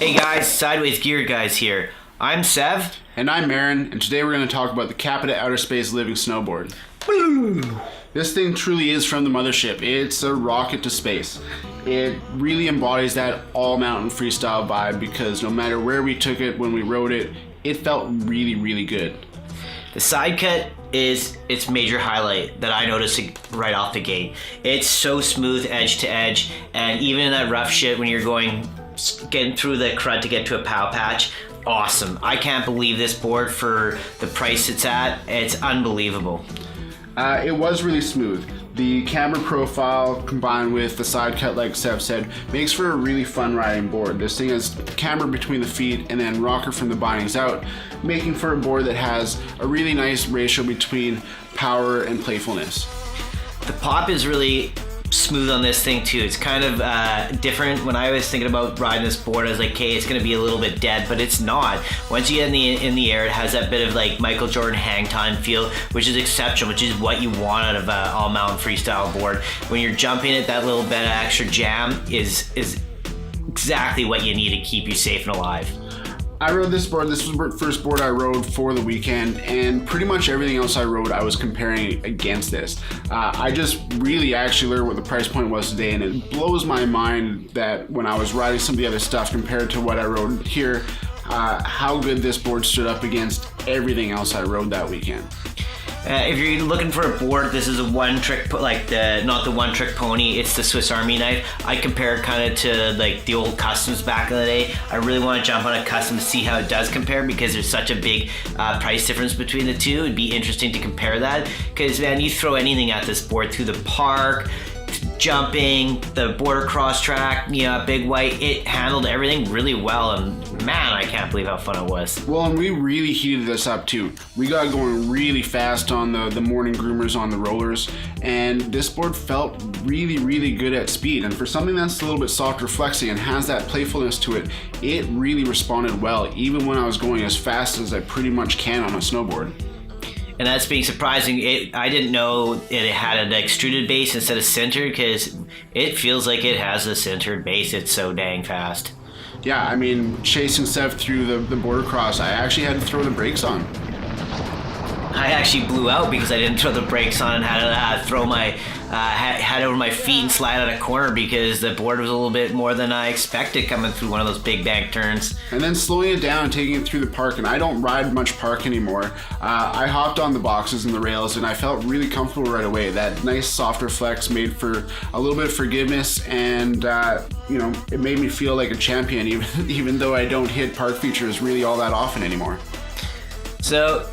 Hey guys, SideWays Gear Guys here. I'm Sev. And I'm Marin, and today we're going to talk about the Capita Outerspace Living Snowboard. This thing truly is from the mothership. It's a rocket to space. It really embodies that all-mountain freestyle vibe because no matter where we took it when we rode it, it felt really, really good. The sidecut is its major highlight that I noticed right off the gate. It's so smooth edge to edge, and even in that rough shit when you're getting through the crud to get to a pow patch, awesome. I can't believe this board for the price it's at. It's unbelievable. It was really smooth. The camber profile combined with the side cut, like Sev said, makes for a really fun riding board. This thing has camber between the feet and then rocker from the bindings out, making for a board that has a really nice ratio between power and playfulness. The pop is really smooth on this thing too. It's kind of different. When I was thinking about riding this board, I was like, okay, it's going to be a little bit dead, but it's not. Once you get in the air, it has that bit of like Michael Jordan hang time feel, which is exceptional, which is what you want out of an all-mountain freestyle board. When you're jumping it, that little bit of extra jam is exactly what you need to keep you safe and alive. I rode this board. This was the first board I rode for the weekend, and pretty much everything else I rode I was comparing against this. I just really actually learned what the price point was today, and it blows my mind that when I was riding some of the other stuff compared to what I rode here, how good this board stood up against everything else I rode that weekend. If you're looking for a board, this is a one-trick, not the one-trick pony, it's the Swiss Army knife. I compare it kind of to like the old customs back in the day. I really want to jump on a custom to see how it does compare because there's such a big price difference between the two. It'd be interesting to compare that because, man, you throw anything at this board through the park, jumping, the boardercross track, Big White, it handled everything really well, and man, I can't believe how fun it was. Well, and we really heated this up too. We got going really fast on the morning groomers on the rollers, and this board felt really, really good at speed. And for something that's a little bit softer flexing and has that playfulness to it, it really responded well, even when I was going as fast as I pretty much can on a snowboard. And that's being surprising. I didn't know it had an extruded base instead of centered because it feels like it has a centered base. It's so dang fast. Yeah, I mean, chasing Seth through the boardercross, I actually had to throw the brakes on. I actually blew out because I didn't throw the brakes on and had to throw my head over my feet and slide out a corner because the board was a little bit more than I expected coming through one of those big bank turns. And then slowing it down and taking it through the park, and I don't ride much park anymore. I hopped on the boxes and the rails and I felt really comfortable right away. That nice softer flex made for a little bit of forgiveness, and it made me feel like a champion even though I don't hit park features really all that often anymore. So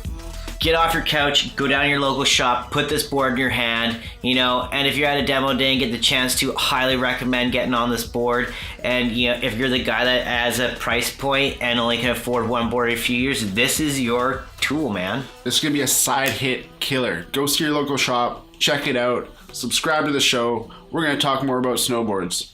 get off your couch, go down to your local shop, put this board in your hand, and if you're at a demo day and get the chance to, highly recommend getting on this board. And if you're the guy that has a price point and only can afford one board in a few years, this is your tool, man. This is going to be a side hit killer. Go see your local shop, check it out, subscribe to the show. We're going to talk more about snowboards.